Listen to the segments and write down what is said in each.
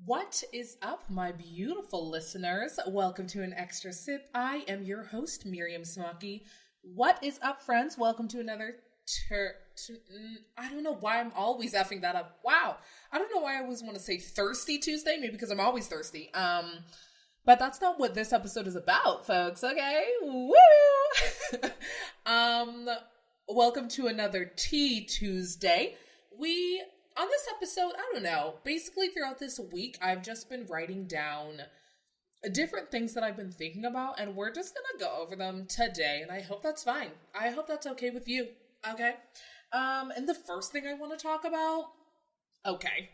What is up, my beautiful listeners? Welcome to an extra sip. I am your host, Miriam Smaki. What is up, friends? Welcome to another I don't know why I'm always effing that up. Wow. I don't know why I always want to say Thirsty Tuesday. Maybe because I'm always thirsty. But that's not what this episode is about, folks. Okay. Woo! Welcome to another Tea Tuesday. On this episode, I don't know, basically throughout this week, I've just been writing down different things that I've been thinking about, and we're just gonna go over them today, and I hope that's fine. I hope that's okay with you, okay? And the first thing I want to talk about, okay.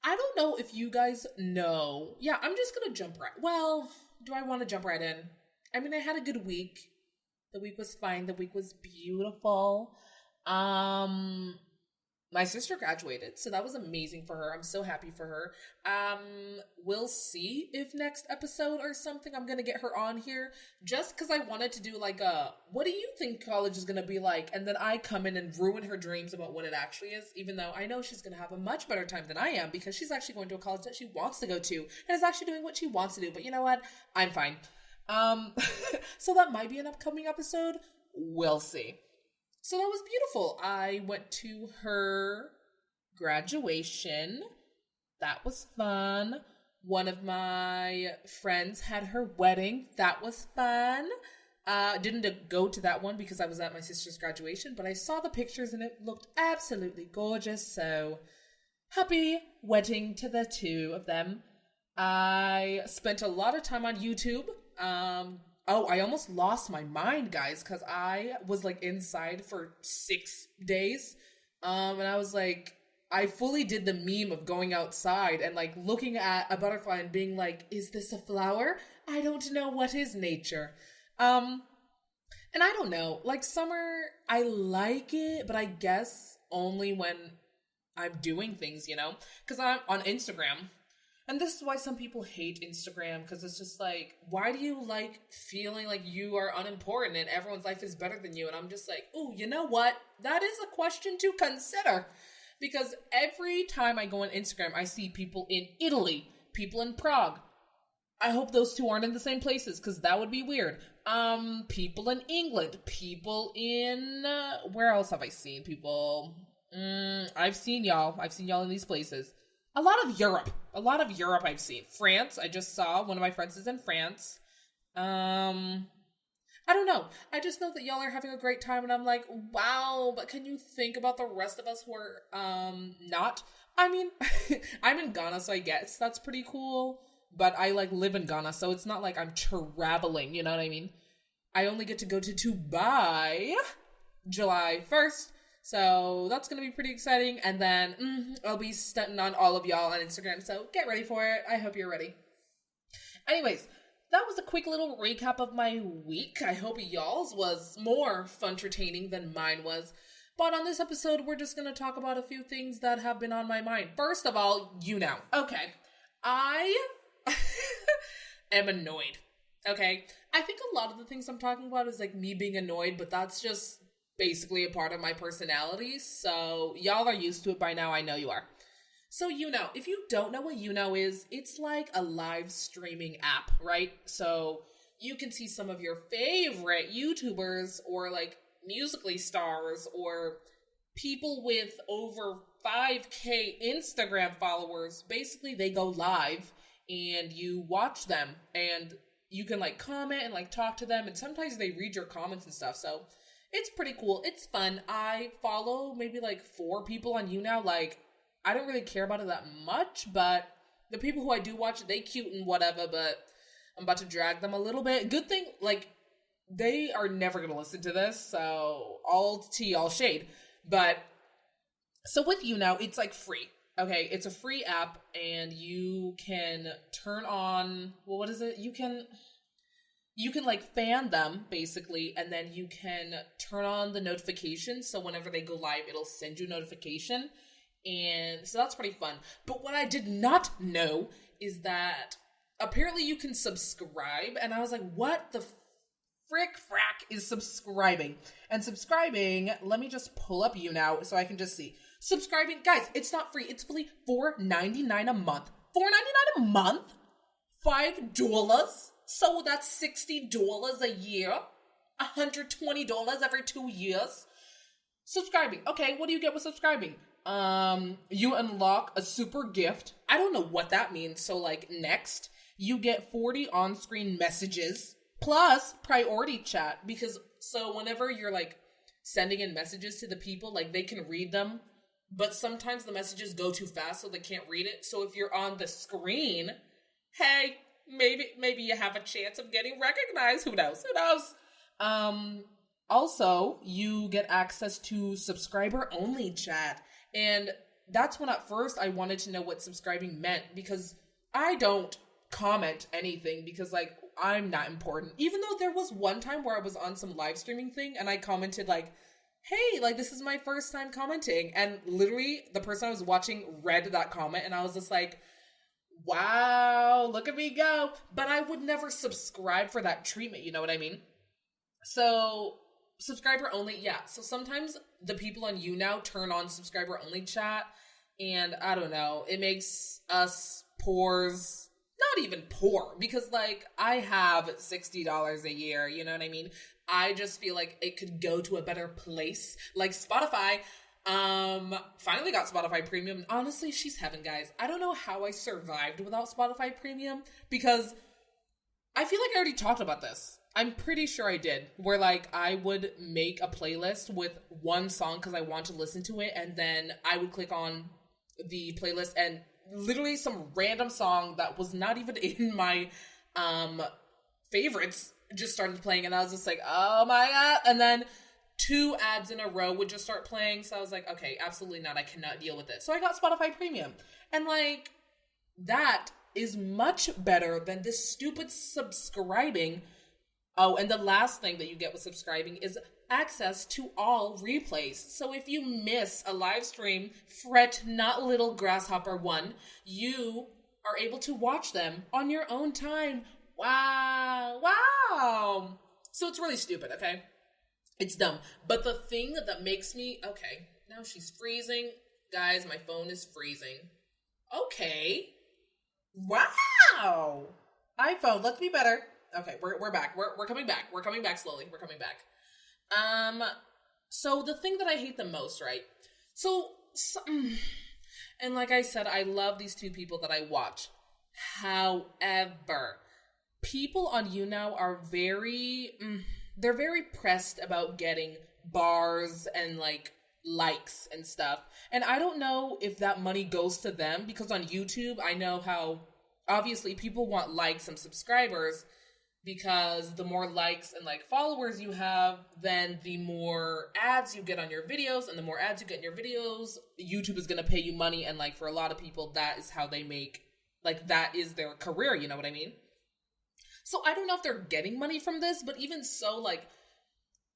I don't know if you guys know. Yeah, I'm just gonna jump right. Well, do I want to jump right in? I mean, I had a good week. The week was fine. The week was beautiful. My sister graduated, so that was amazing for her. I'm so happy for her. We'll see if next episode or something I'm gonna get her on here, just because I wanted to do like what do you think college is gonna be like? And then I come in and ruin her dreams about what it actually is, even though I know she's gonna have a much better time than I am, because she's actually going to a college that she wants to go to, and is actually doing what she wants to do. But you know what? I'm fine. So that might be an upcoming episode. We'll see. So that was beautiful. I went to her graduation. That was fun. One of my friends had her wedding. That was fun. Didn't go to that one because I was at my sister's graduation, but I saw the pictures and it looked absolutely gorgeous. So happy wedding to the two of them. I spent a lot of time on YouTube. I almost lost my mind, guys, because I was, like, inside for 6 days, and I was, like, I fully did the meme of going outside and, like, looking at a butterfly and being like, is this a flower? I don't know what is nature. And I don't know, like, summer, I like it, but I guess only when I'm doing things, you know, because I'm on Instagram. And this is why some people hate Instagram, because it's just like, why do you like feeling like you are unimportant and everyone's life is better than you? And I'm just like, oh, you know what? That is a question to consider. Because every time I go on Instagram, I see people in Italy, people in Prague. I hope those two aren't in the same places, because that would be weird. People in England, people in, where else have I seen people? I've seen y'all in these places. A lot of Europe I've seen. France, I just saw one of my friends is in France. I don't know. I just know that y'all are having a great time, and I'm like, wow, but can you think about the rest of us who are, not? I mean, I'm in Ghana, so I guess that's pretty cool, but I, like, live in Ghana, so it's not like I'm traveling, you know what I mean? I only get to go to Dubai July 1st. So that's going to be pretty exciting. And then I'll be stunting on all of y'all on Instagram. So get ready for it. I hope you're ready. Anyways, that was a quick little recap of my week. I hope y'all's was more fun-entertaining than mine was. But on this episode, we're just going to talk about a few things that have been on my mind. First of all, you know. Okay. I am annoyed. Okay. I think a lot of the things I'm talking about is like me being annoyed, but that's just basically a part of my personality, so y'all are used to it by now. I know you are. So YouNow, if you don't know what YouNow is, it's like a live streaming app, right? So you can see some of your favorite YouTubers or like Musical.ly stars or people with over 5K Instagram followers. Basically, they go live and you watch them and you can like comment and like talk to them, and sometimes they read your comments and stuff, so it's pretty cool. It's fun. I follow maybe like 4 people on YouNow. Like, I don't really care about it that much, but the people who I do watch, they cute and whatever, but I'm about to drag them a little bit. Good thing, like, they are never going to listen to this, so all tea, all shade. But, so with YouNow, it's like free. Okay, it's a free app, and you can turn on, well, what is it? You can like fan them basically, and then you can turn on the notifications. So whenever they go live, it'll send you a notification. And so that's pretty fun. But what I did not know is that apparently you can subscribe. And I was like, what the frick frack is subscribing. And subscribing, let me just pull up YouNow so I can just see. Subscribing, guys, it's not free. It's fully $4.99 a month. $4.99 a month? $5? So that's $60 a year? $120 every 2 years? Subscribing. Okay, what do you get with subscribing? You unlock a super gift. I don't know what that means. So like next, you get 40 on-screen messages plus priority chat, because so whenever you're like sending in messages to the people, like they can read them, but sometimes the messages go too fast so they can't read it. So if you're on the screen, hey, maybe you have a chance of getting recognized. Who knows? Also, you get access to subscriber only chat. And that's when at first I wanted to know what subscribing meant, because I don't comment anything because like I'm not important. Even though there was one time where I was on some live streaming thing and I commented like, hey, like this is my first time commenting. And literally the person I was watching read that comment and I was just like, wow, look at me go. But I would never subscribe for that treatment, you know what I mean? So subscriber only, yeah. So sometimes the people on YouNow turn on subscriber only chat, and I don't know, it makes us poors, not even poor, because like I have $60 a year, you know what I mean? I just feel like it could go to a better place, like Spotify. Finally got Spotify Premium. Honestly, she's heaven, guys. I don't know how I survived without Spotify Premium, because I feel like I already talked about this. I'm pretty sure I did, where like I would make a playlist with one song because I want to listen to it, and then I would click on the playlist and literally some random song that was not even in my favorites just started playing, and I was just like, oh my god. And then 2 ads in a row would just start playing, so I was like, okay, absolutely not, I cannot deal with it. So I got Spotify Premium, and like that is much better than this stupid subscribing. Oh, and the last thing that you get with subscribing is access to all replays. So if you miss a live stream, fret not, little grasshopper one, you are able to watch them on your own time. Wow. So it's really stupid, okay? It's dumb. But the thing that makes me, okay, now she's freezing. Guys, my phone is freezing. Okay. Wow. iPhone, let's be better. Okay, we're back. We're coming back. We're coming back slowly. We're coming back. So the thing that I hate the most, right? And like I said, I love these 2 people that I watch. However, people on YouNow are they're very pressed about getting bars and like likes and stuff. And I don't know if that money goes to them, because on YouTube, I know how obviously people want likes and subscribers, because the more likes and like followers you have, then the more ads you get on your videos, and the more ads you get in your videos, YouTube is going to pay you money. And like for a lot of people, that is how they make, like that is their career, you know what I mean? So I don't know if they're getting money from this, but even so, like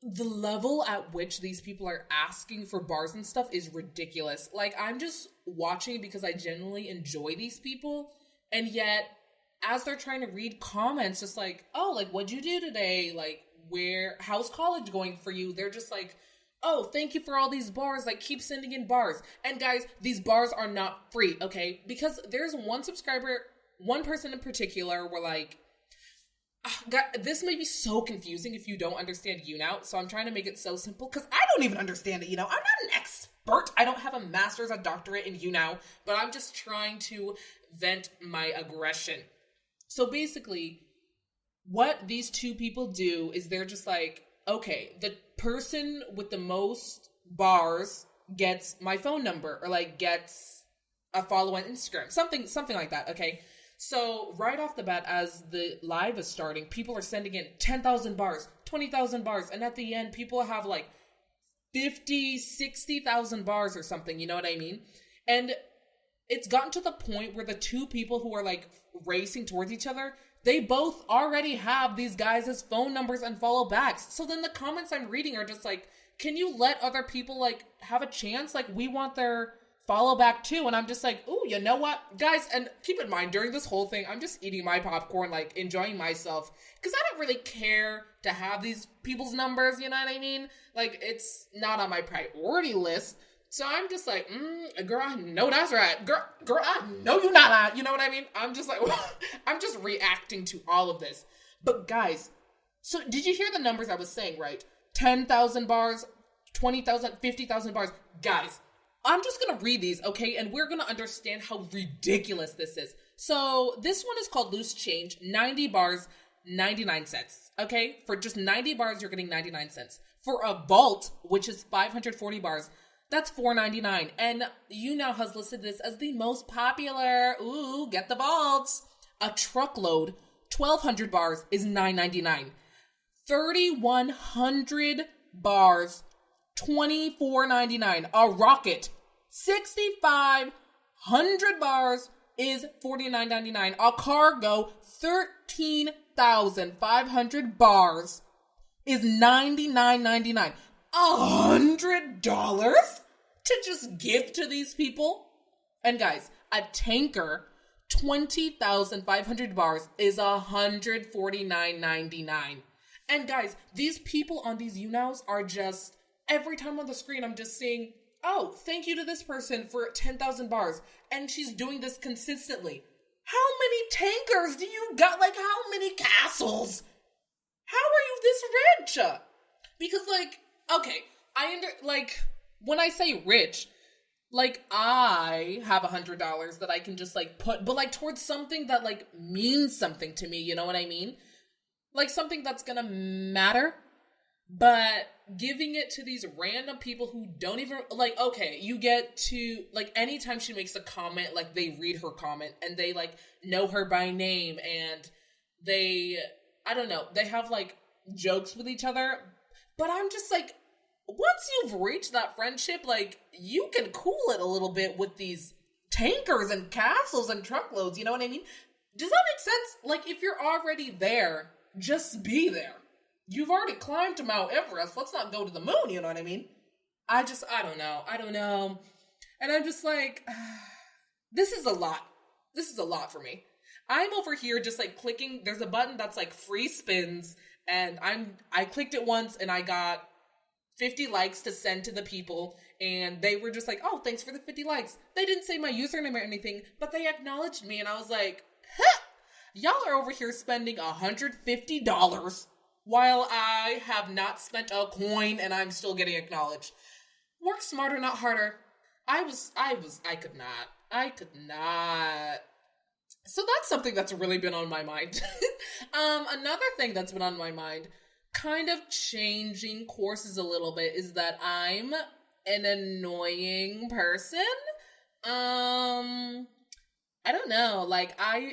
the level at which these people are asking for bars and stuff is ridiculous. Like I'm just watching because I genuinely enjoy these people, and yet as they're trying to read comments, just like, oh, like, what'd you do today? Like, how's college going for you? They're just like, oh, thank you for all these bars. Like, keep sending in bars. And guys, these bars are not free, okay? Because there's one person in particular where like, God, this may be so confusing if you don't understand YouNow. So I'm trying to make it so simple, because I don't even understand it, you know? I'm not an expert. I don't have a master's, a doctorate in YouNow, but I'm just trying to vent my aggression. So basically, what these 2 people do is they're just like, okay, the person with the most bars gets my phone number, or like gets a follow on Instagram, something like that, okay? So right off the bat, as the live is starting, people are sending in 10,000 bars, 20,000 bars, and at the end, people have like 50, 60,000 bars or something, you know what I mean? And it's gotten to the point where the 2 people who are like racing towards each other, they both already have these guys' phone numbers and follow backs. So then the comments I'm reading are just like, can you let other people like have a chance? Like, we want their follow back too. And I'm just like, ooh, you know what? Guys, and keep in mind, during this whole thing, I'm just eating my popcorn, like enjoying myself. Because I don't really care to have these people's numbers, you know what I mean? Like, it's not on my priority list. So I'm just like, girl, I know that's right. Girl, I know you're not. You know what I mean? I'm just like, I'm just reacting to all of this. But guys, so did you hear the numbers I was saying, right? 10,000 bars, 20,000, 50,000 bars. Guys, I'm just going to read these, okay? And we're going to understand how ridiculous this is. So this one is called Loose Change, 90 bars, 99 cents, okay? For just 90 bars, you're getting 99 cents. For a vault, which is 540 bars, that's $4.99. And YouNow has listed this as the most popular. Ooh, get the vaults. A truckload, 1,200 bars, is $9.99. 3,100 bars, $24.99. A rocket, 6,500 bars is $49.99. A cargo, 13,500 bars is $99.99. $100 to just give to these people? And guys, a tanker, 20,500 bars is $149.99. And guys, these people on these YouNows are just, every time on the screen, I'm just seeing, oh, thank you to this person for 10,000 bars. And she's doing this consistently. How many tankers do you got? Like, how many castles? How are you this rich? Because, like, okay, when I say rich, like, I have $100 that I can just, like, put, but, like, towards something that, like, means something to me, you know what I mean? Like, something that's gonna matter, but giving it to these random people who don't even, like, okay, you get to, like, anytime she makes a comment, like, they read her comment, and they, like, know her by name, and they, I don't know, they have, like, jokes with each other, but I'm just like, once you've reached that friendship, like, you can cool it a little bit with these tankers and castles and truckloads, you know what I mean? Does that make sense? Like, if you're already there, just be there. You've already climbed to Mount Everest, let's not go to the moon, you know what I mean? I don't know. And I'm just like, this is a lot. This is a lot for me. I'm over here just, like, clicking, there's a button that's, like, free spins, and I clicked it once, and I got 50 likes to send to the people, and they were just like, oh, thanks for the 50 likes. They didn't say my username or anything, but they acknowledged me, and I was like, huh, y'all are over here spending $150 while I have not spent a coin and I'm still getting acknowledged. Work smarter, not harder. I could not. So that's something that's really been on my mind. Another thing that's been on my mind, kind of changing courses a little bit, is that I'm an annoying person. I don't know, like, I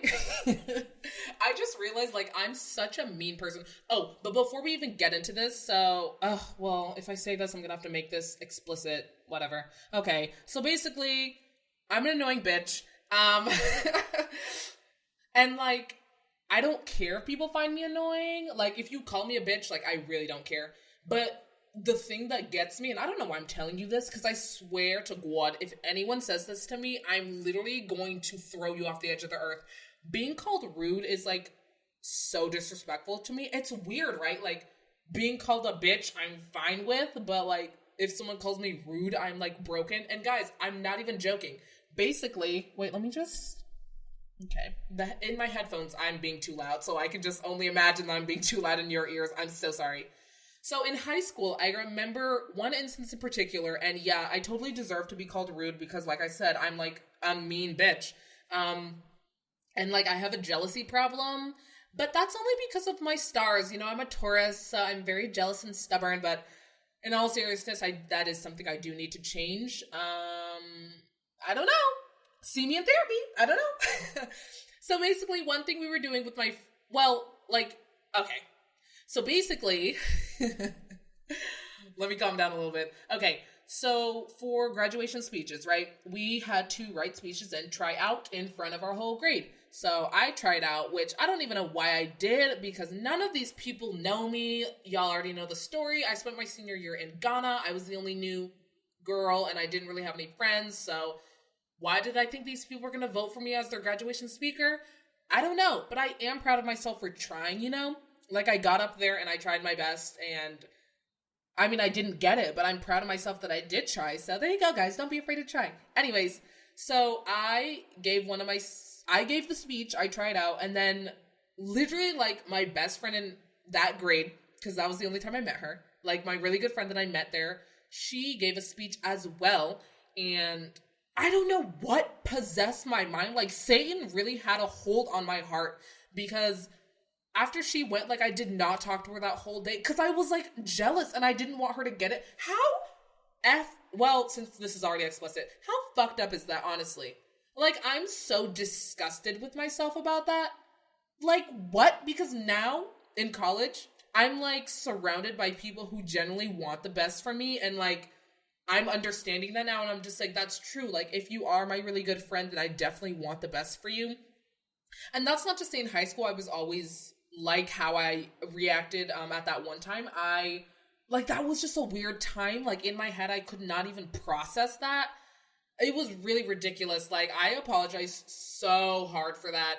just realized, like, I'm such a mean person. Oh, but before we even get into this, well, if I say this, I'm gonna have to make this explicit, whatever. Okay, so basically, I'm an annoying bitch, and, like, I don't care if people find me annoying. Like, if you call me a bitch, like, I really don't care. But the thing that gets me, and I don't know why I'm telling you this, because I swear to God, if anyone says this to me, I'm literally going to throw you off the edge of the earth. Being called rude is, like, so disrespectful to me. It's weird, right? Like, being called a bitch, I'm fine with, but, like, if someone calls me rude, I'm, like, broken. And guys, I'm not even joking. Basically, wait, let me just... Okay. In my headphones, I'm being too loud, so I can just only imagine that I'm being too loud in your ears. I'm so sorry. So in high school, I remember one instance in particular, and yeah, I totally deserve to be called rude because, like I said, I'm, like, a mean bitch. And, like, I have a jealousy problem, but that's only because of my stars. You know, I'm a Taurus, so I'm very jealous and stubborn, but in all seriousness, that is something I do need to change. I don't know. See me in therapy. I don't know. So basically, one thing we were doing with okay. So basically, let me calm down a little bit. Okay, so for graduation speeches, right, we had to write speeches and try out in front of our whole grade. So I tried out, which I don't even know why I did, because none of these people know me. Y'all already know the story. I spent my senior year in Ghana. I was the only new girl, and I didn't really have any friends, so Why did I think these people were going to vote for me as their graduation speaker? I don't know, but I am proud of myself for trying, you know? Like, I got up there and I tried my best, and I mean, I didn't get it, but I'm proud of myself that I did try. So there you go, guys. Don't be afraid to try. Anyways, so I gave the speech, I tried out, and then literally, like, my best friend in that grade, because that was the only time I met her, like, my really good friend that I met there, she gave a speech as well, and I don't know what possessed my mind. Like, Satan really had a hold on my heart, because after she went, like, I did not talk to her that whole day because I was, like, jealous and I didn't want her to get it. Well, since this is already explicit, how fucked up is that, honestly? Like, I'm so disgusted with myself about that. Like, what? Because now, in college, I'm, like, surrounded by people who generally want the best for me, and, like, I'm understanding that now, and I'm just like, that's true. Like, if you are my really good friend, then I definitely want the best for you. And that's not to say in high school I was always like how I reacted at that one time. That was just a weird time. Like, in my head, I could not even process that. It was really ridiculous. Like, I apologize so hard for that.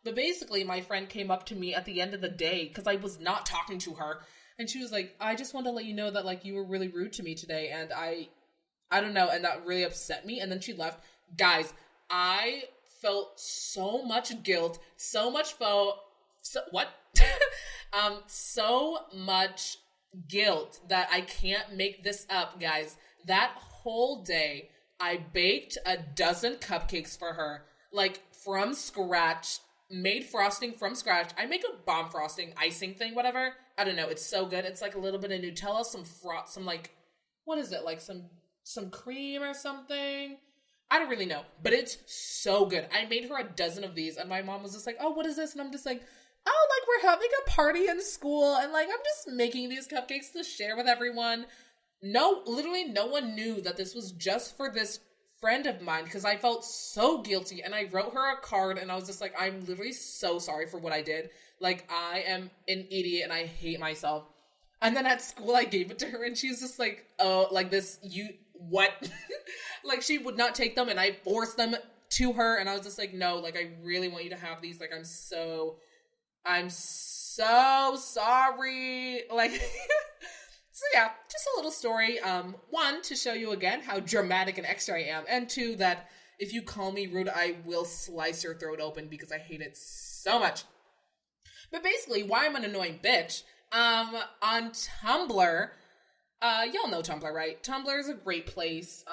But basically, my friend came up to me at the end of the day because I was not talking to her. And she was like, I just want to let you know that, like, you were really rude to me today. And I don't know. And that really upset me. And then she left. Guys, I felt so much guilt, so much so much guilt that I can't make this up, guys. That whole day, I baked a dozen cupcakes for her, like, from scratch, made frosting from scratch. I make a bomb frosting, icing thing, whatever. I don't know. It's so good. It's like a little bit of Nutella, some like, what is it? Like some cream or something. I don't really know, but it's so good. I made her a dozen of these, and my mom was just like, oh, what is this? And I'm just like, oh, like, we're having a party in school, and, like, I'm just making these cupcakes to share with everyone. No, literally no one knew that this was just for this friend of mine, because I felt so guilty, and I wrote her a card, and I was just like, I'm literally so sorry for what I did. Like, I am an idiot, and I hate myself. And then at school, I gave it to her, and she was just like, oh, like, what? Like, she would not take them, and I forced them to her, and I was just like, no, like, I really want you to have these. Like, I'm so sorry. Like, so yeah, just a little story. One, to show you again how dramatic and extra I am, and two, that if you call me rude, I will slice your throat open because I hate it so much. But basically, why I'm an annoying bitch, on Tumblr, y'all know Tumblr, right? Tumblr is a great place.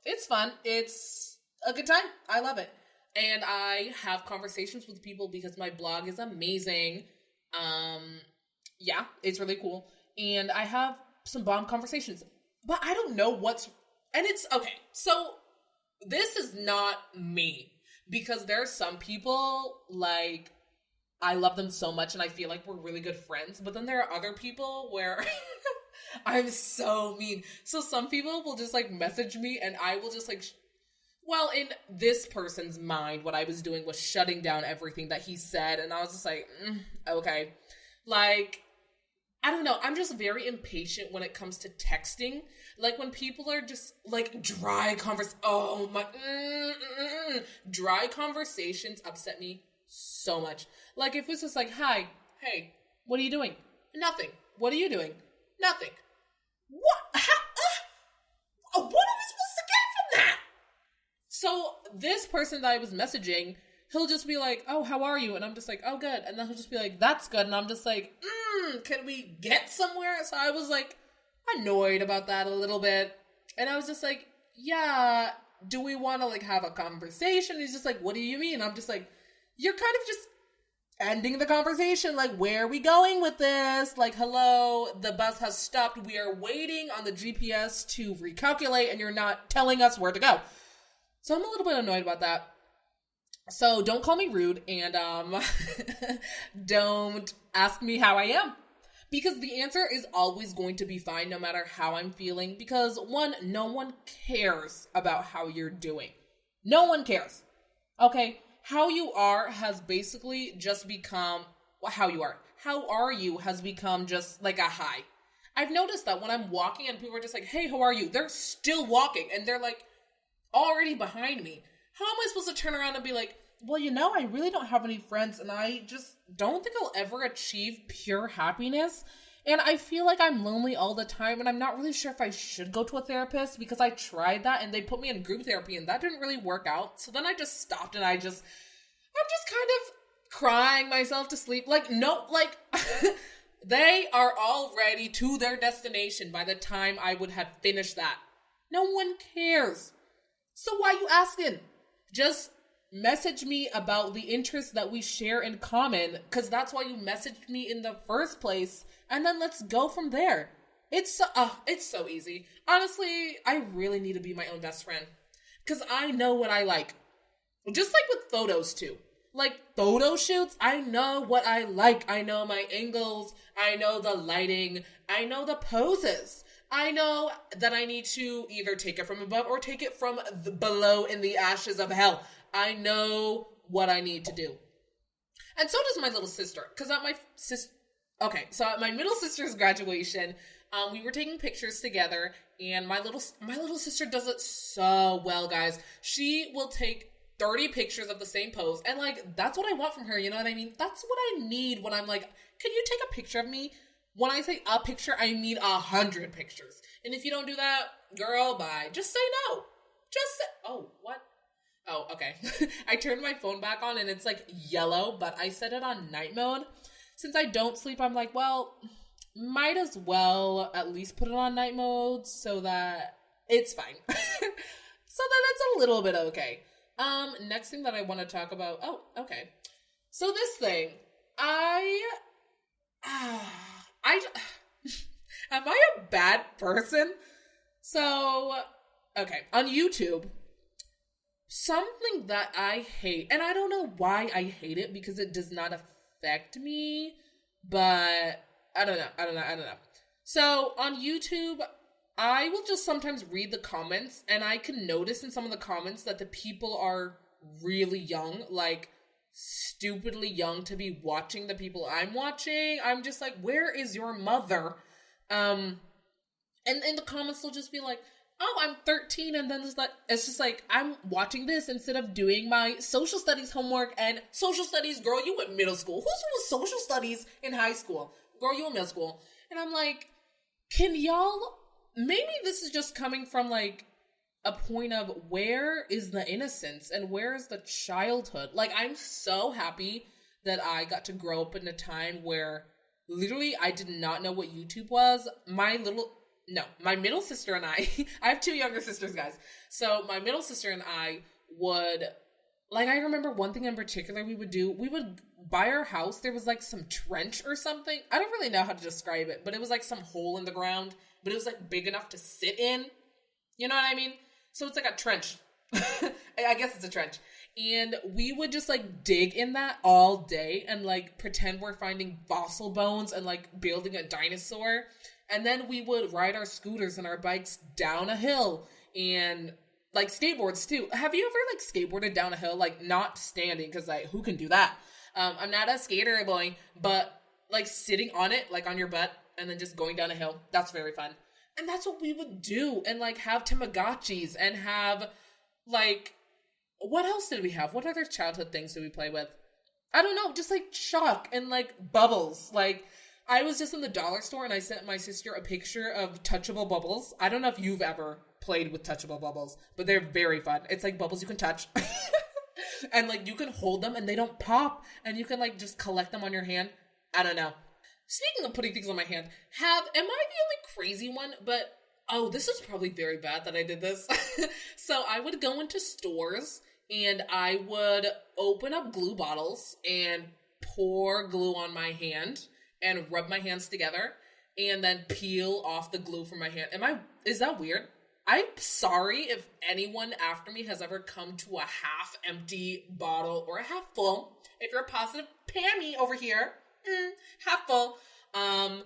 It's fun. It's a good time. I love it. And I have conversations with people because my blog is amazing. Yeah, it's really cool. And I have some bomb conversations. But I don't know and it's, okay, so this is not me. Because there are some people, like, I love them so much and I feel like we're really good friends. But then there are other people where I'm so mean. So some people will just, like, message me and I will just, like, well, in this person's mind, what I was doing was shutting down everything that he said. And I was just like, okay. Like, I don't know. I'm just very impatient when it comes to texting. Like, when people are just, like, dry conversations upset me so much. Like, if it's just like, hi, hey, what are you doing? Nothing. What are you doing? Nothing. What? What are we supposed to get from that? So this person that I was messaging, he'll just be like, oh, how are you? And I'm just like, oh, good. And then he'll just be like, that's good. And I'm just like, can we get somewhere? So I was, like, annoyed about that a little bit. And I was just like, yeah, do we want to, like, have a conversation? He's just like, what do you mean? I'm just like, you're kind of just ending the conversation. Like, where are we going with this? Like, hello, the bus has stopped. We are waiting on the GPS to recalculate, and you're not telling us where to go. So I'm a little bit annoyed about that. So don't call me rude, and don't ask me how I am. Because the answer is always going to be fine no matter how I'm feeling. Because, one, no one cares about how you're doing. No one cares. Okay? How you are has basically just become how you are. How are you has become just like a hi. I've noticed that when I'm walking and people are just like, hey, how are you? They're still walking. And they're like, already behind me. How am I supposed to turn around and be like, well, I really don't have any friends and I just don't think I'll ever achieve pure happiness. And I feel like I'm lonely all the time and I'm not really sure if I should go to a therapist because I tried that and they put me in group therapy and that didn't really work out. So then I just stopped and I'm just kind of crying myself to sleep. Like, no, like, they are already to their destination by the time I would have finished that. No one cares. So why you asking? Just message me about the interests that we share in common, because that's why you messaged me in the first place, and then let's go from there. It's so easy. Honestly, I really need to be my own best friend, because I know what I like. Just like with photos too. Like photo shoots, I know what I like. I know my angles. I know the lighting. I know the poses. I know that I need to either take it from above or take it from below in the ashes of hell. I know what I need to do. And so does my little sister. Because at my middle sister's graduation, we were taking pictures together, and my little sister does it so well, guys. She will take 30 pictures of the same pose, and like that's what I want from her, you know what I mean? That's what I need when I'm like, can you take a picture of me? When I say a picture, I mean 100 pictures. And if you don't do that, girl, bye. Just say no. Oh, what? Oh, okay. I turned my phone back on and it's like yellow, but I set it on night mode. Since I don't sleep, I'm like, well, might as well at least put it on night mode so that it's fine. So that it's a little bit okay. Next thing that I want to talk about. Oh, okay. So this thing, am I a bad person? So, okay, on YouTube, something that I hate, and I don't know why I hate it because it does not affect me, but I don't know. So, on YouTube, I will just sometimes read the comments, and I can notice in some of the comments that the people are really young, like stupidly young to be watching the people I'm watching. I'm just like, where is your mother? And in the comments they'll just be like, oh, I'm 13, and then it's just like I'm watching this instead of doing my social studies homework. And social studies, girl, you went middle school. Who's doing social studies in high school? Girl, you in middle school. And I'm like, can y'all, maybe this is just coming from like a point of where is the innocence and where is the childhood? Like, I'm so happy that I got to grow up in a time where literally I did not know what YouTube was. My middle sister and I have two younger sisters, guys. So my middle sister and I would, like, I remember one thing in particular we would by our house, there was like some trench or something. I don't really know how to describe it, but it was like some hole in the ground, but it was like big enough to sit in. You know what I mean? So it's like a trench. I guess it's a trench. And we would just like dig in that all day and like pretend we're finding fossil bones and like building a dinosaur. And then we would ride our scooters and our bikes down a hill and like skateboards too. Have you ever like skateboarded down a hill? Like not standing, because like who can do that? I'm not a skater boy, but like sitting on it, like on your butt and then just going down a hill. That's very fun. And that's what we would do, and like have Tamagotchis and have like, what else did we have? What other childhood things did we play with? I don't know, just like chalk and like bubbles. Like I was just in the dollar store and I sent my sister a picture of touchable bubbles. I don't know if you've ever played with touchable bubbles, but they're very fun. It's like bubbles you can touch. And like you can hold them and they don't pop, and you can like just collect them on your hand. I don't know. Speaking of putting things on my hand, am I the only crazy one? But, oh, this is probably very bad that I did this. So I would go into stores and I would open up glue bottles and pour glue on my hand and rub my hands together and then peel off the glue from my hand. Is that weird? I'm sorry if anyone after me has ever come to a half empty bottle or a half full. If you're a positive Pammy over here, half full. I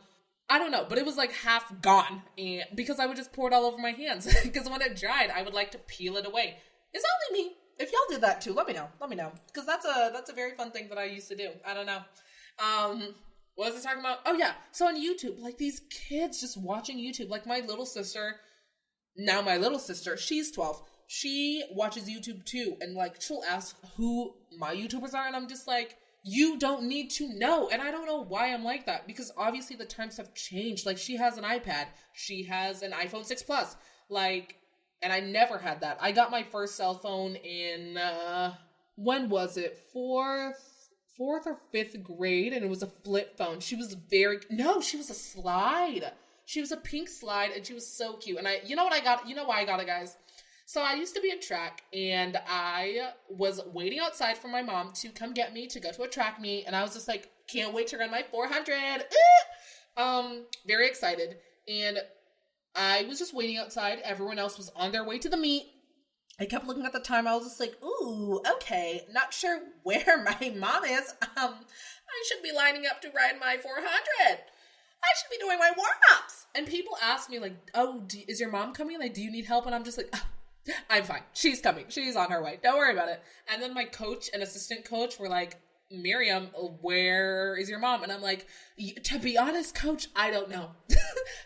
don't know, but it was like half gone, and because I would just pour it all over my hands. Because when it dried, I would like to peel it away. It's only me. If y'all did that too, let me know. Because that's a very fun thing that I used to do. I don't know. What was I talking about? Oh yeah. So on YouTube, like these kids just watching YouTube. Like my little sister, she's 12. she watches YouTube too, and like she'll ask who my YouTubers are, and I'm just like, you don't need to know. And I don't know why I'm like that, because obviously the times have changed. Like, she has an iPad, she has an iPhone 6 Plus, like, and I never had that. I got my first cell phone in when was it? Fourth or fifth grade, and it was a flip phone. She was a slide. She was a pink slide, and she was so cute. And you know why I got it, guys? So I used to be in track, and I was waiting outside for my mom to come get me to go to a track meet, and I was just like, can't wait to run my 400. Very excited. And I was just waiting outside. Everyone else was on their way to the meet. I kept looking at the time. I was just like, ooh, okay, not sure where my mom is. I should be lining up to ride my 400. I should be doing my warm-ups. And people ask me like, oh, is your mom coming? Like, do you need help? And I'm just like, oh, I'm fine. She's coming. She's on her way. Don't worry about it. And then my coach and assistant coach were like, Miriam, where is your mom? And I'm like, to be honest, coach, I don't know.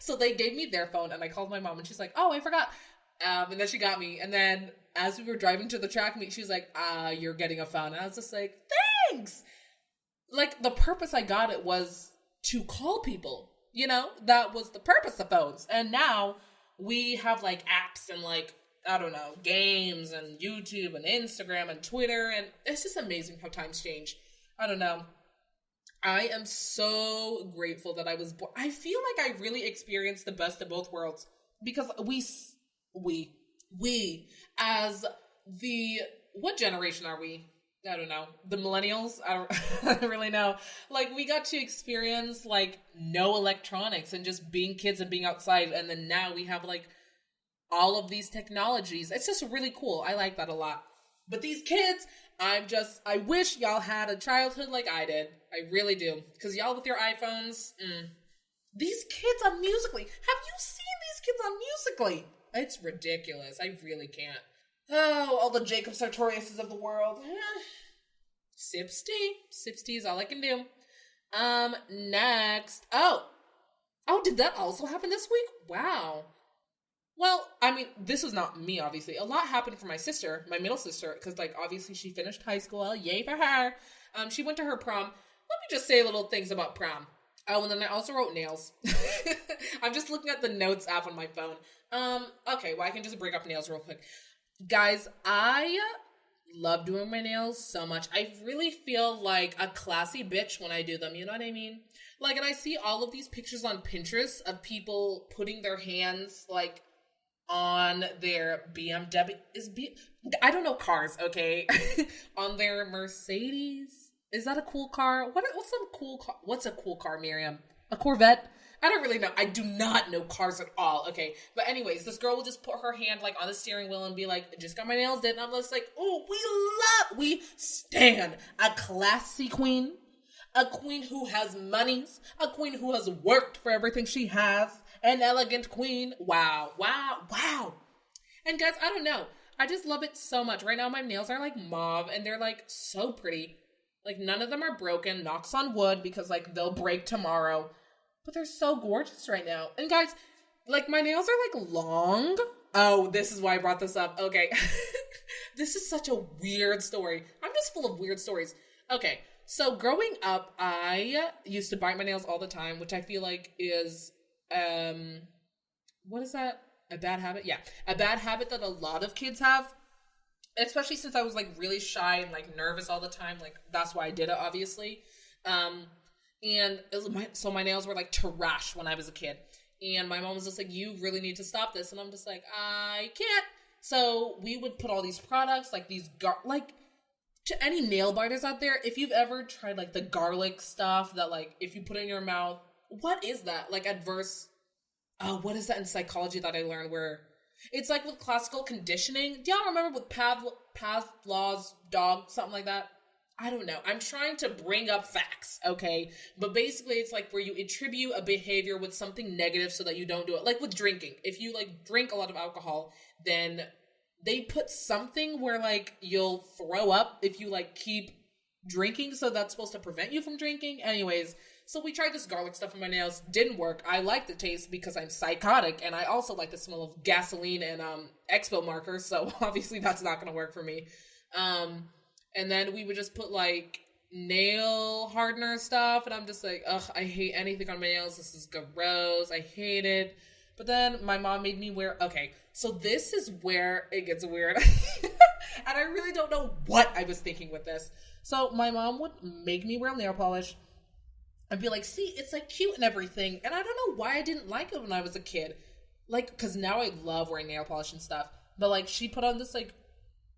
So they gave me their phone, and I called my mom, and she's like, oh, I forgot. And then she got me. And then as we were driving to the track meet, she was like, you're getting a phone. And I was just like, thanks. Like, the purpose I got it was to call people. You know, that was the purpose of phones. And now we have like apps and like, I don't know, games and YouTube and Instagram and Twitter. And it's just amazing how times change. I don't know. I am so grateful that I was born. I feel like I really experienced the best of both worlds, because we as the, what generation are we? I don't know. The millennials? I don't really know. Like, we got to experience, like, no electronics and just being kids and being outside. And then now we have, like, all of these technologies. It's just really cool. I like that a lot. But these kids, I wish y'all had a childhood like I did. I really do. Because y'all with your iPhones, These kids on Musical.ly. Have you seen these kids on Musical.ly? It's ridiculous. I really can't. Oh, all the Jacob Sartoriuses of the world. Sips tea is all I can do. Next. Oh, did that also happen this week? Wow. Well, I mean, this was not me, obviously. A lot happened for my sister, my middle sister, because, like, obviously she finished high school. Yay for her. She went to her prom. Let me just say little things about prom. Oh, and then I also wrote nails. I'm just looking at the notes app on my phone. Okay, well, I can just bring up nails real quick. Guys, I love doing my nails so much. I really feel like a classy bitch when I do them, you know what I mean? Like, and I see all of these pictures on Pinterest of people putting their hands, like, on their BMW. I don't know cars, okay? On their Mercedes. Is that a cool car? What's a cool car? What's a cool car, Miriam? A Corvette? I don't really know. I do not know cars at all, okay? But anyways, this girl will just put her hand, like, on the steering wheel and be like, just got my nails done. And I'm just like, oh, we stand a classy queen. A queen who has monies. A queen who has worked for everything she has. An elegant queen. Wow. And guys, I don't know. I just love it so much. Right now, my nails are, like, mauve, and they're, like, so pretty. Like, none of them are broken. Knocks on wood, because, like, they'll break tomorrow. But they're so gorgeous right now. And guys, like, my nails are, like, long. Oh, this is why I brought this up. Okay. This is such a weird story. I'm just full of weird stories. Okay. So, growing up, I used to bite my nails all the time, which I feel like is, what is that? A bad habit? Yeah. A bad habit that a lot of kids have. Especially since I was, like, really shy and, like, nervous all the time. Like, that's why I did it, obviously. And so my nails were, like, trash when I was a kid. And my mom was just like, you really need to stop this. And I'm just like, I can't. So we would put all these products, like, these, to any nail biters out there, if you've ever tried, like, the garlic stuff that, like, if you put it in your mouth, what is that? Like, what is that in psychology that I learned where... It's like with classical conditioning. Do y'all remember with Pavlov's dog, something like that? I don't know. I'm trying to bring up facts, okay? But basically, it's like where you attribute a behavior with something negative so that you don't do it. Like with drinking. If you, like, drink a lot of alcohol, then they put something where, like, you'll throw up if you, like, keep drinking. So that's supposed to prevent you from drinking. Anyways, So we tried this garlic stuff on my nails. Didn't work. I like the taste because I'm psychotic, and I also like the smell of gasoline and expo markers. So obviously that's not going to work for me. And then we would just put like nail hardener stuff, and I'm just like, ugh, I hate anything on my nails. This is gross. I hate it. But then my mom made me wear, okay, so this is where it gets weird. And I really don't know what I was thinking with this. So my mom would make me wear nail polish and be like, see, it's like cute and everything. And I don't know why I didn't like it when I was a kid. Like, because now I love wearing nail polish and stuff. But like, she put on this like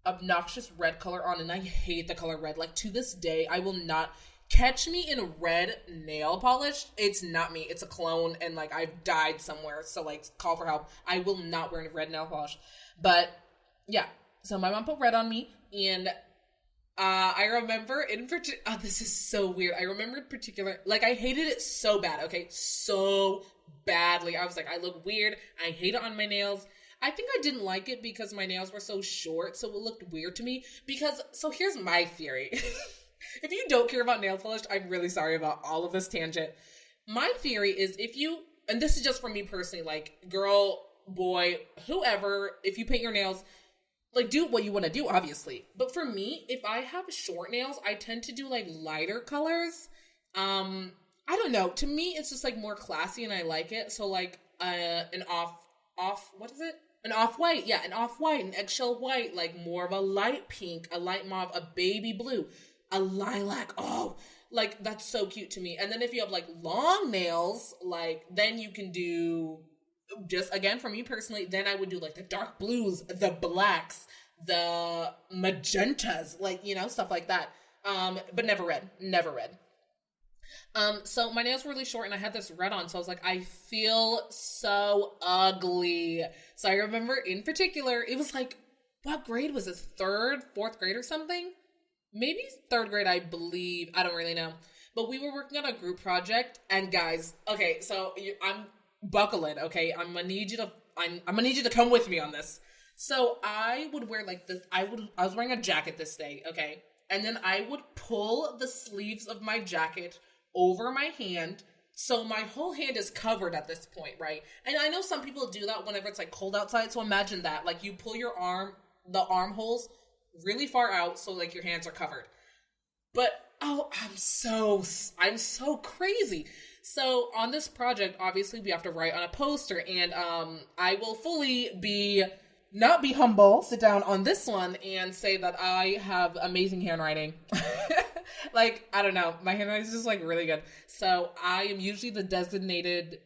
obnoxious red color on, and I hate the color red. Like, to this day, I will not catch me in red nail polish. It's not me. It's a clone, and like, I've died somewhere. So like, call for help. I will not wear any red nail polish. But yeah, so my mom put red on me, and I remember in particular, oh, this is so weird. I remember in particular, like, I hated it so bad, okay? So badly. I was like, I look weird. I hate it on my nails. I think I didn't like it because my nails were so short, so it looked weird to me. Because, so here's my theory. If you don't care about nail polish, I'm really sorry about all of this tangent. My theory is if you, and this is just for me personally, like, girl, boy, whoever, if you paint your nails, like, do what you want to do, obviously. But for me, if I have short nails, I tend to do, like, lighter colors. I don't know. To me, it's just, like, more classy, and I like it. So, like, an what is it? An off-white. Yeah, an off-white, an eggshell white, like, more of a light pink, a light mauve, a baby blue, a lilac. Oh, like, that's so cute to me. And then if you have, like, long nails, like, then you can do... Just, again, for me personally, then I would do, like, the dark blues, the blacks, the magentas, like, you know, stuff like that. But never red. Never red. So my nails were really short, and I had this red on, so I was like, I feel so ugly. So I remember, in particular, it was like, what grade was it? 3rd, 4th grade or something? Maybe 3rd grade, I believe. I don't really know. But we were working on a group project, and guys, okay, so I'm... buckle in, okay? I'm gonna need you to come with me on this. So I would wear like this. I was wearing a jacket this day, okay? And then I would pull the sleeves of my jacket over my hand, so my whole hand is covered at this point, right? And I know some people do that whenever it's like cold outside. So imagine that, like, you pull your the armholes really far out, so like your hands are covered. But oh, I'm so crazy. So on this project, obviously we have to write on a poster, and I will fully not be humble, sit down on this one and say that I have amazing handwriting. Like, I don't know, my handwriting is just like really good. So I am usually the designated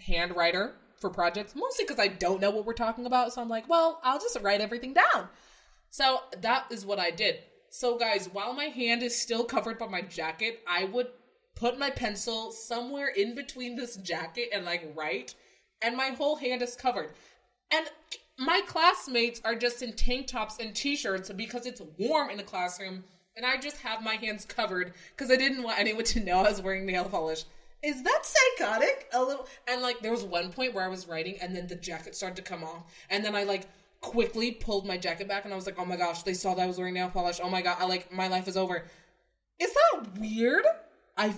handwriter for projects, mostly because I don't know what we're talking about. So I'm like, well, I'll just write everything down. So that is what I did. So guys, while my hand is still covered by my jacket, I would put my pencil somewhere in between this jacket and like write, and my whole hand is covered. And my classmates are just in tank tops and t-shirts because it's warm in the classroom, and I just have my hands covered because I didn't want anyone to know I was wearing nail polish. Is that psychotic? A little. And like, there was one point where I was writing, and then the jacket started to come off, and then I like quickly pulled my jacket back, and I was like, oh my gosh, they saw that I was wearing nail polish. Oh my god, my life is over. Is that weird? I'm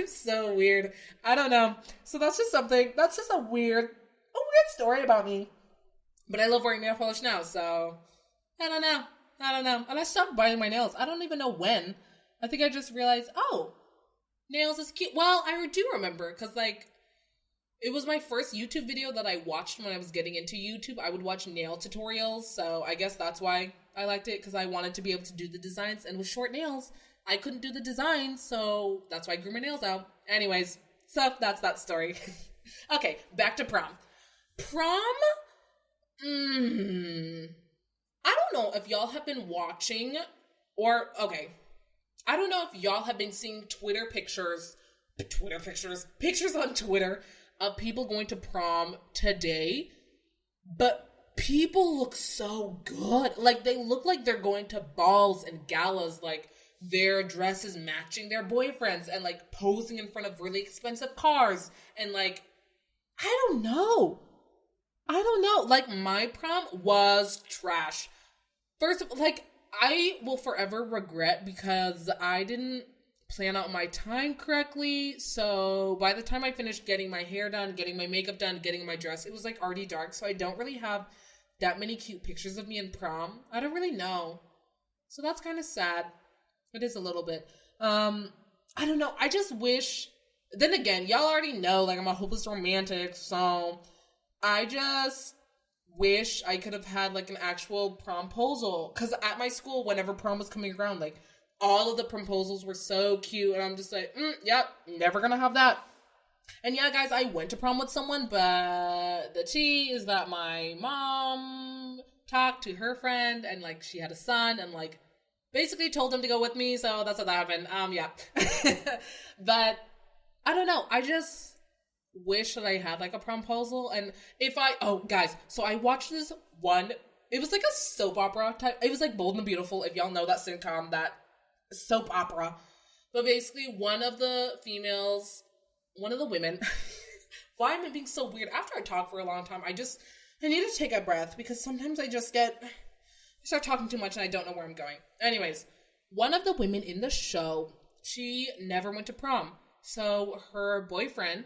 so weird. I don't know. So that's just a weird story about me. But I love wearing nail polish now, so I don't know. And I stopped biting my nails. I don't even know when. I think I just realized, oh, nails is cute. Well, I do remember, because like, it was my first YouTube video that I watched when I was getting into YouTube. I would watch nail tutorials, so I guess that's why I liked it, because I wanted to be able to do the designs, and with short nails, I couldn't do the design, so that's why I grew my nails out. Anyways, so that's that story. Okay, back to prom. Prom? I don't know if y'all have been watching, I don't know if y'all have been seeing pictures on Twitter of people going to prom today, but people look so good. Like, they look like they're going to balls and galas, like, their dresses matching their boyfriends, and like posing in front of really expensive cars, and like, I don't know. Like, my prom was trash. First of all, like, I will forever regret because I didn't plan out my time correctly. So by the time I finished getting my hair done, getting my makeup done, getting my dress, it was like already dark. So I don't really have that many cute pictures of me in prom. I don't really know. So that's kind of sad. It is a little bit. I don't know. I just wish. Then again, y'all already know, like, I'm a hopeless romantic, so I just wish I could have had, like, an actual promposal. Because at my school, whenever prom was coming around, like, all of the proposals were so cute, and I'm just like, yep, never gonna have that. And yeah, guys, I went to prom with someone, but the tea is that my mom talked to her friend, and, like, she had a son, and, like, basically told him to go with me, so that's what that happened. Yeah. But I don't know. I just wish that I had like a promposal. And guys, so I watched this one. It was like a soap opera type. It was like Bold and Beautiful, if y'all know that sitcom, that soap opera. But basically, one of the women. Why am I being so weird? After I talk for a long time, I need to take a breath because sometimes I start talking too much and I don't know where I'm going. Anyways, one of the women in the show, she never went to prom. So her boyfriend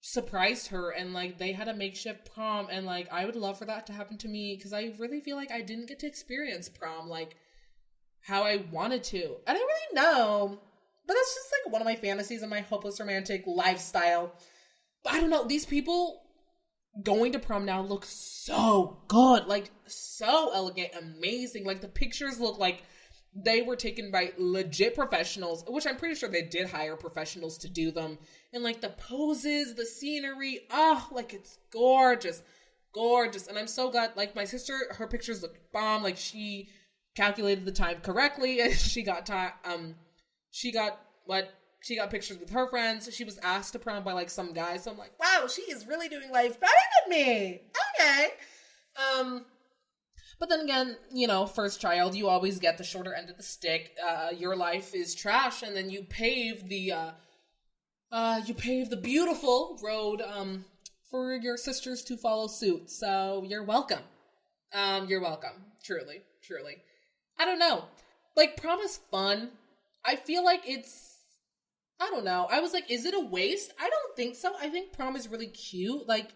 surprised her and like they had a makeshift prom, and like I would love for that to happen to me because I really feel like I didn't get to experience prom like how I wanted to. And I really know, but that's just like one of my fantasies and my hopeless romantic lifestyle. But I don't know, these people going to prom now look so good, like so elegant, amazing. Like the pictures look like they were taken by legit professionals, which I'm pretty sure they did hire professionals to do them. And like the poses, the scenery, like it's gorgeous. And I'm so glad, like my sister, her pictures look bomb. Like she calculated the time correctly, and she got pictures with her friends. She was asked to prom by like some guy. So I'm like, wow, she is really doing life better than me. Okay. But then again, you know, first child, you always get the shorter end of the stick. Your life is trash, and then you pave the beautiful road for your sisters to follow suit. So you're welcome. You're welcome. Truly. I don't know. Like prom is fun. I feel like I don't know. I was like, is it a waste? I don't think so. I think prom is really cute. Like,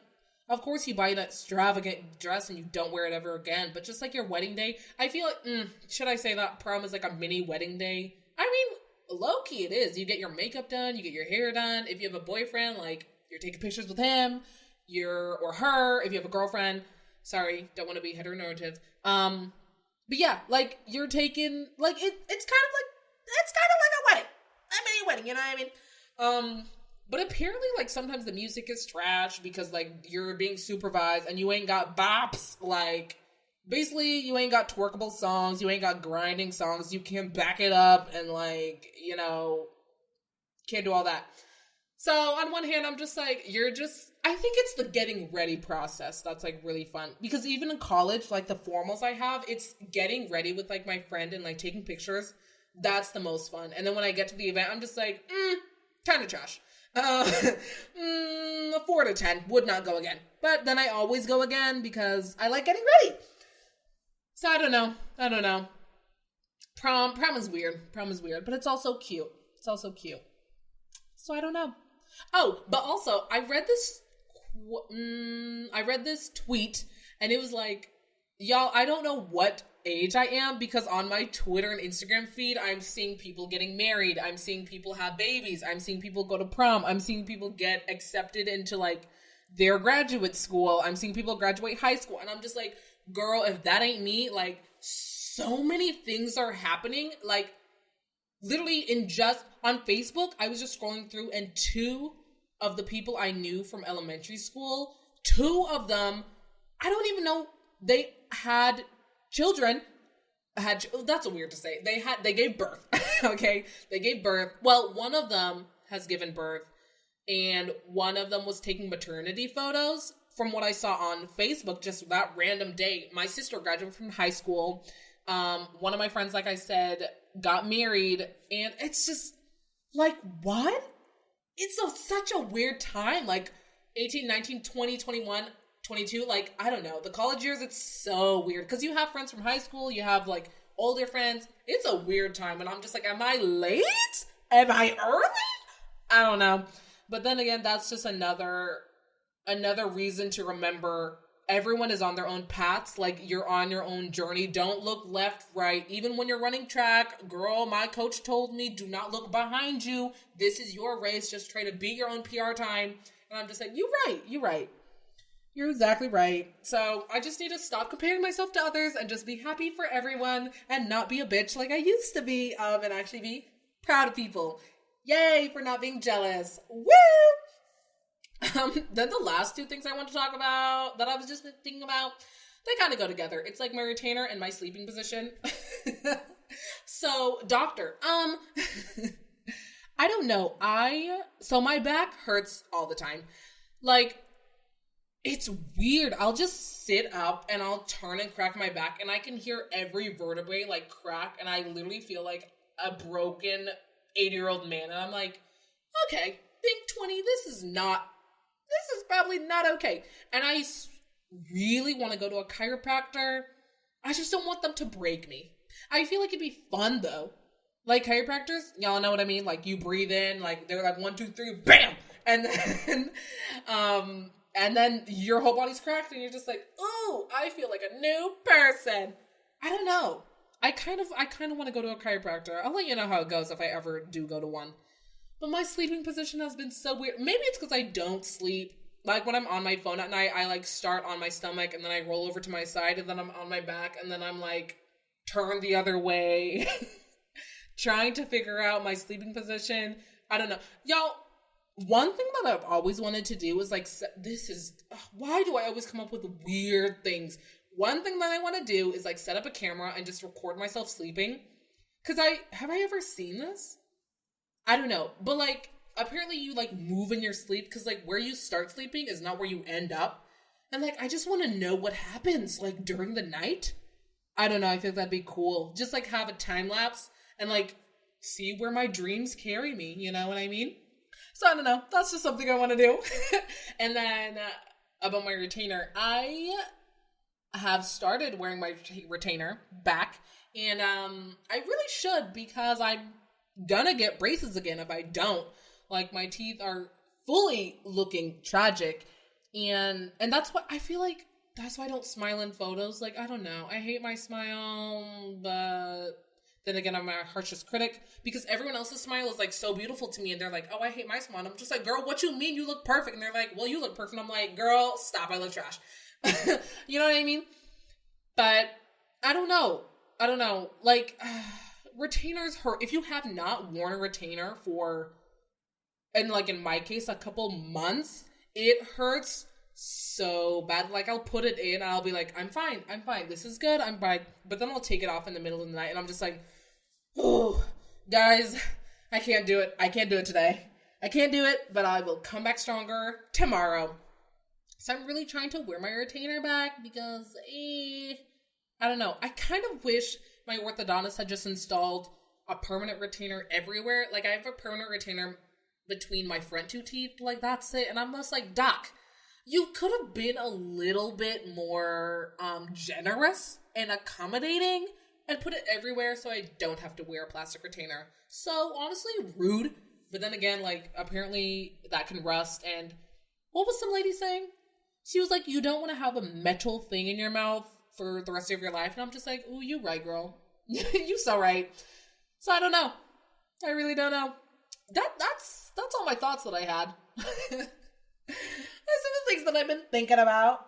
of course, you buy an extravagant dress and you don't wear it ever again. But just like your wedding day, I feel like, should I say that prom is like a mini wedding day? I mean, low-key it is. You get your makeup done, you get your hair done. If you have a boyfriend, like, you're taking pictures with him, or her. If you have a girlfriend, sorry, don't want to be heteronormative. But yeah, like, you're taking, like, it's kind of like a wedding. A mini wedding, you know what I mean? But apparently, like, sometimes the music is trash because, like, you're being supervised and you ain't got bops. Like, basically, you ain't got twerkable songs. You ain't got grinding songs. You can't back it up and, like, you know, can't do all that. So, on one hand, I'm just like, I think it's the getting ready process that's, like, really fun. Because even in college, like, the formals I have, it's getting ready with, like, my friend and, like, taking pictures. That's the most fun. And then when I get to the event, I'm just like, kind of trash. 4 to 10 would not go again. But then I always go again because I like getting ready. So I don't know. Prom is weird, but it's also cute. So I don't know. Oh, but also I read this tweet and it was like, y'all, I don't know what age I am because on my Twitter and Instagram feed, I'm seeing people getting married. I'm seeing people have babies. I'm seeing people go to prom. I'm seeing people get accepted into like their graduate school. I'm seeing people graduate high school. And I'm just like, girl, if that ain't me, like so many things are happening. Like literally on Facebook, I was just scrolling through and 2 of the people I knew from elementary school, 2 of them, I don't even know, they had children. That's weird to say. They gave birth. Okay. They gave birth. Well, one of them has given birth and one of them was taking maternity photos from what I saw on Facebook, just that random day. My sister graduated from high school. One of my friends, like I said, got married, and it's just like, what? It's such a weird time. Like 18, 19, 20, 21, 22, like, I don't know. The college years, it's so weird. Because you have friends from high school, you have, like, older friends. It's a weird time. And I'm just like, am I late? Am I early? I don't know. But then again, that's just another reason to remember everyone is on their own paths. Like, you're on your own journey. Don't look left, right. Even when you're running track, girl, my coach told me, do not look behind you. This is your race. Just try to beat your own PR time. And I'm just like, you're right. You're exactly right. So I just need to stop comparing myself to others and just be happy for everyone and not be a bitch like I used to be, and actually be proud of people. Yay for not being jealous. Woo! Then the last two things I want to talk about that I was just thinking about, they kind of go together. It's like my retainer and my sleeping position. So, doctor, I don't know. So my back hurts all the time. Like, it's weird. I'll just sit up and I'll turn and crack my back and I can hear every vertebrae like crack and I literally feel like a broken 80-year-old man. And I'm like, okay, Big 20, this is probably not okay. And I really want to go to a chiropractor. I just don't want them to break me. I feel like it'd be fun though. Like chiropractors, y'all know what I mean? Like you breathe in, like they're like 1, 2, 3, bam! And then your whole body's cracked and you're just like, ooh, I feel like a new person. I don't know. I kind of want to go to a chiropractor. I'll let you know how it goes if I ever do go to one. But my sleeping position has been so weird. Maybe it's because I don't sleep. Like when I'm on my phone at night, I like start on my stomach and then I roll over to my side and then I'm on my back and then I'm like turn the other way. Trying to figure out my sleeping position. I don't know. Y'all, one thing that I've always wanted to do is like, why do I always come up with weird things? One thing that I want to do is like set up a camera and just record myself sleeping. Cause have I ever seen this? I don't know. But like, apparently you like move in your sleep because like where you start sleeping is not where you end up. And like, I just want to know what happens like during the night. I don't know. I think that'd be cool. Just like have a time lapse and like see where my dreams carry me. You know what I mean? So I don't know. That's just something I want to do. And then about my retainer, I have started wearing my retainer back. And I really should because I'm gonna get braces again if I don't. Like my teeth are fully looking tragic. And that's what I feel like. That's why I don't smile in photos. Like, I don't know. I hate my smile, but then again, I'm my harshest critic because everyone else's smile is like so beautiful to me. And they're like, oh, I hate my smile. And I'm just like, girl, what you mean? You look perfect. And they're like, well, you look perfect. And I'm like, girl, stop. I look trash. You know what I mean? But I don't know. Like, retainers hurt. If you have not worn a retainer for, and like in my case, a couple months, it hurts so bad. Like I'll put it in and I'll be like, I'm fine. This is good. I'm fine. But then I'll take it off in the middle of the night and I'm just like, oh, guys, I can't do it. I can't do it today. I can't do it, but I will come back stronger tomorrow. So I'm really trying to wear my retainer back because, I don't know. I kind of wish my orthodontist had just installed a permanent retainer everywhere. Like I have a permanent retainer between my front two teeth. Like that's it. And I'm just like, doc, you could have been a little bit more generous and accommodating and put it everywhere so I don't have to wear a plastic retainer. So honestly, rude. But then again, like apparently that can rust. And what was some lady saying? She was like, you don't want to have a metal thing in your mouth for the rest of your life. And I'm just like, ooh, you right, girl. You so right. So I don't know. I really don't know. That's all my thoughts that I had. Those are the things that I've been thinking about.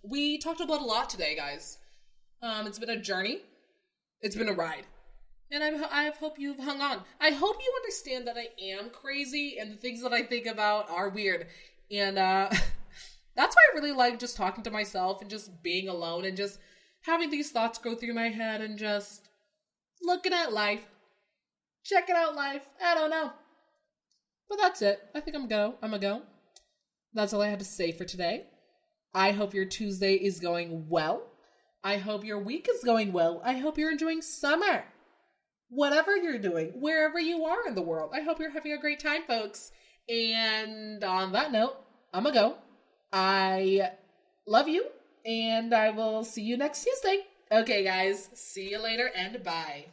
We talked about a lot today, guys. It's been a journey. It's been a ride. And I hope you've hung on. I hope you understand that I am crazy and the things that I think about are weird. And that's why I really like just talking to myself and just being alone and just having these thoughts go through my head and just looking at life. Checking out life. I don't know. But that's it. I think I'm a go. That's all I had to say for today. I hope your Tuesday is going well. I hope your week is going well. I hope you're enjoying summer. Whatever you're doing, wherever you are in the world. I hope you're having a great time, folks. And on that note, I'm a go. I love you, and I will see you next Tuesday. Okay, guys. See you later, and bye.